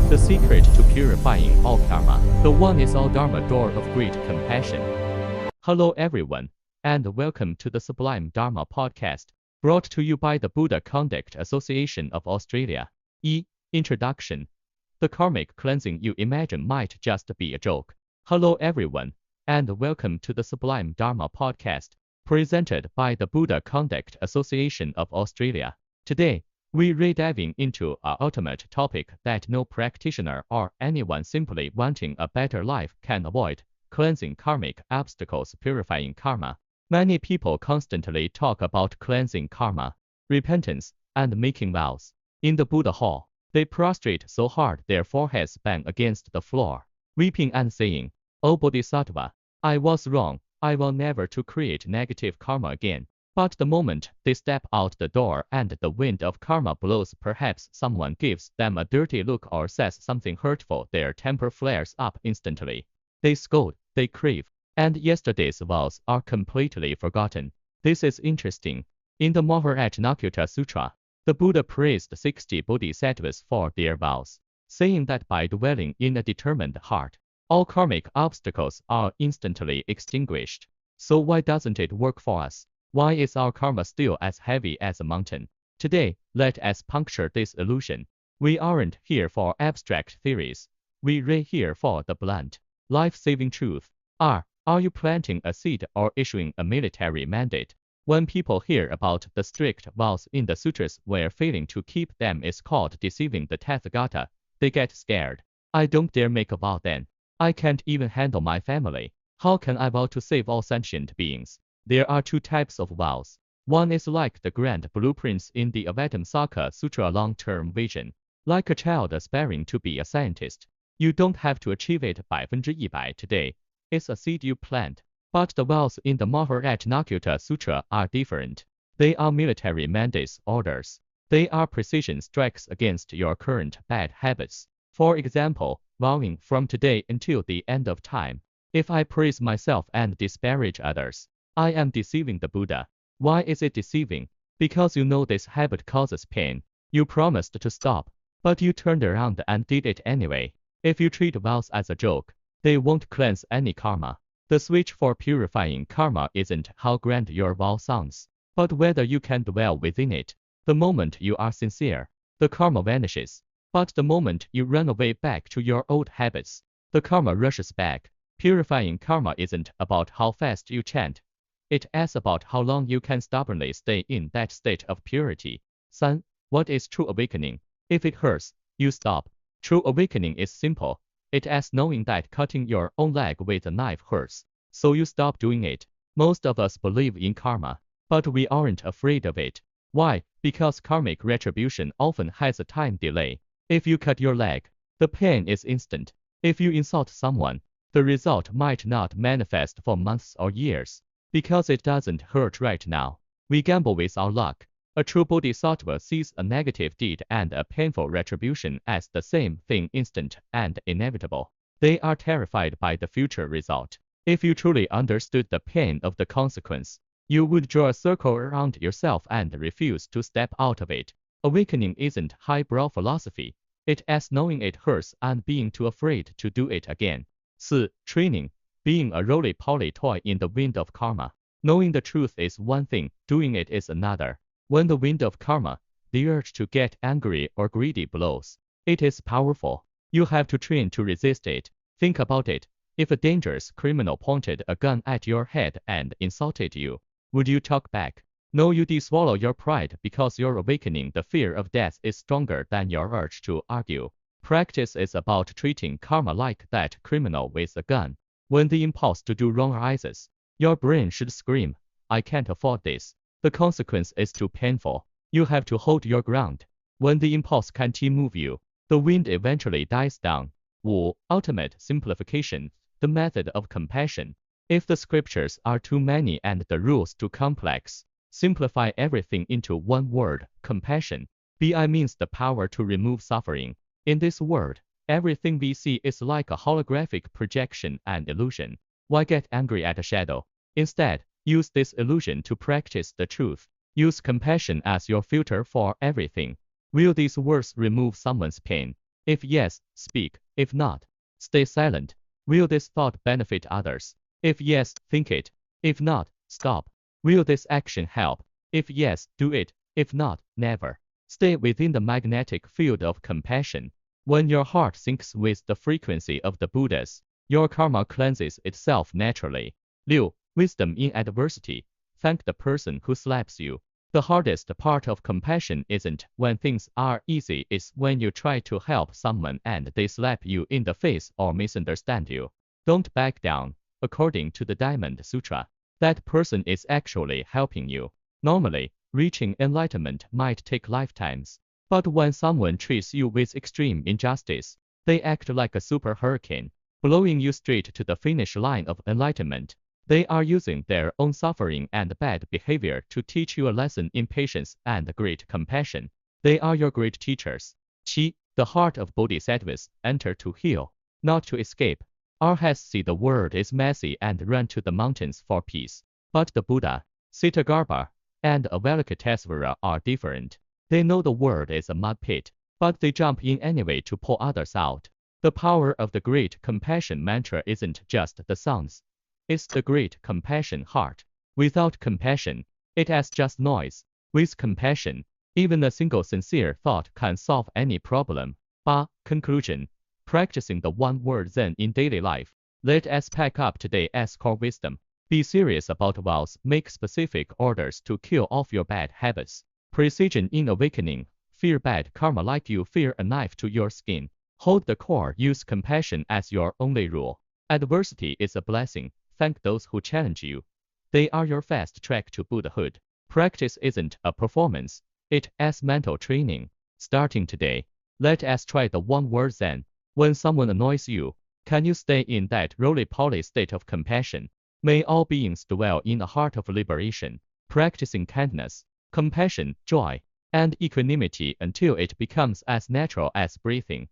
the secret to purifying all karma. The one is all Dharma, door of great compassion. Hello everyone, and welcome to the Sublime Dharma podcast, brought to you by the Buddha Conduct Association of Australia. Introduction. The karmic cleansing you imagine might just be a joke. Hello everyone, and welcome to the Sublime Dharma podcast, presented by the Buddha Conduct Association of Australia. Today, we're diving into our ultimate topic that no practitioner or anyone simply wanting a better life can avoid: cleansing karmic obstacles, purifying karma. Many people constantly talk about cleansing karma, repentance, and making vows. In the Buddha hall, they prostrate so hard their foreheads bang against the floor, weeping and saying, "Oh Bodhisattva, I was wrong, I will never to create negative karma again." But the moment they step out the door and the wind of karma blows, perhaps someone gives them a dirty look or says something hurtful, their temper flares up instantly. They scold, they crave, and yesterday's vows are completely forgotten. This is interesting. In the Maharajnakuta Sutra, the Buddha praised 60 bodhisattvas for their vows, saying that by dwelling in a determined heart, all karmic obstacles are instantly extinguished. So why doesn't it work for us? Why is our karma still as heavy as a mountain? Today, let us puncture this illusion. We aren't here for abstract theories. We're here for the blunt, life-saving truth. Are you planting a seed or issuing a military mandate? When people hear about the strict vows in the sutras where failing to keep them is called deceiving the Tathagata, they get scared. I don't dare make a vow then. I can't even handle my family. How can I vow to save all sentient beings? There are two types of vows. One is like the grand blueprints in the Avatamsaka Sutra, long-term vision, like a child aspiring to be a scientist. You don't have to achieve it 100% today. It's a seed you plant. But the vows in the Maharajnakuta Sutra are different. They are military mandates, orders. They are precision strikes against your current bad habits. For example, vowing from today until the end of time. If I praise myself and disparage others, I am deceiving the Buddha. Why is it deceiving? Because you know this habit causes pain. You promised to stop, but you turned around and did it anyway. If you treat vows as a joke, they won't cleanse any karma. The switch for purifying karma isn't how grand your vow sounds, but whether you can dwell within it. The moment you are sincere, the karma vanishes. But the moment you run away back to your old habits, the karma rushes back. Purifying karma isn't about how fast you chant. It's about how long you can stubbornly stay in that state of purity. Son, what is true awakening? If it hurts, you stop. True awakening is simple. It's knowing that cutting your own leg with a knife hurts, so you stop doing it. Most of us believe in karma, but we aren't afraid of it. Why? Because karmic retribution often has a time delay. If you cut your leg, the pain is instant. If you insult someone, the result might not manifest for months or years, because it doesn't hurt right now. We gamble with our luck. A true bodhisattva sees a negative deed and a painful retribution as the same thing, instant and inevitable. They are terrified by the future result. If you truly understood the pain of the consequence, you would draw a circle around yourself and refuse to step out of it. Awakening isn't highbrow philosophy. It's knowing it hurts and being too afraid to do it again. 4. Training. Being a roly-poly toy in the wind of karma. Knowing the truth is one thing, doing it is another. When the wind of karma, the urge to get angry or greedy blows, it is powerful. You have to train to resist it. Think about it. If a dangerous criminal pointed a gun at your head and insulted you, would you talk back? No, you'd swallow your pride because you're awakening. The fear of death is stronger than your urge to argue. Practice is about treating karma like that criminal with a gun. When the impulse to do wrong arises, your brain should scream, "I can't afford this." The consequence is too painful. You have to hold your ground. When the impulse can't move you, the wind eventually dies down. 5. Ultimate simplification. The method of compassion. If the scriptures are too many and the rules too complex, simplify everything into one word: compassion. Bi means the power to remove suffering. In this world, everything we see is like a holographic projection and illusion. Why get angry at a shadow? Instead, use this illusion to practice the truth. Use compassion as your filter for everything. Will these words remove someone's pain? If yes, speak. If not, stay silent. Will this thought benefit others? If yes, think it. If not, stop. Will this action help? If yes, do it. If not, never. Stay within the magnetic field of compassion. When your heart syncs with the frequency of the Buddhas, your karma cleanses itself naturally. 6. Wisdom in adversity. Thank the person who slaps you. The hardest part of compassion isn't when things are easy, it's when you try to help someone and they slap you in the face or misunderstand you. Don't back down. According to the Diamond Sutra, that person is actually helping you. Normally, reaching enlightenment might take lifetimes. But when someone treats you with extreme injustice, they act like a super hurricane, blowing you straight to the finish line of enlightenment. They are using their own suffering and bad behavior to teach you a lesson in patience and great compassion. They are your great teachers. 7. The heart of bodhisattvas, enter to heal, not to escape. Arhats see the world is messy and run to the mountains for peace. But the Buddha, Ksitagarbha, and Avalokitesvara are different. They know the world is a mud pit, but they jump in anyway to pull others out. The power of the great compassion mantra isn't just the sounds. It's the great compassion heart. Without compassion, it is just noise. With compassion, even a single sincere thought can solve any problem. 8. Conclusion. Practicing the one-word Zen in daily life. Let us pack up today as core wisdom. Be serious about vows. Make specific orders to kill off your bad habits. Precision in awakening. Fear bad karma like you fear a knife to your skin. Hold the core. Use compassion as your only rule. Adversity is a blessing. Thank those who challenge you. They are your fast track to Buddhahood. Practice isn't a performance. It is mental training. Starting today, let us try the one-word Zen. When someone annoys you, can you stay in that roly-poly state of compassion? May all beings dwell in a heart of liberation, practicing kindness, compassion, joy, and equanimity until it becomes as natural as breathing.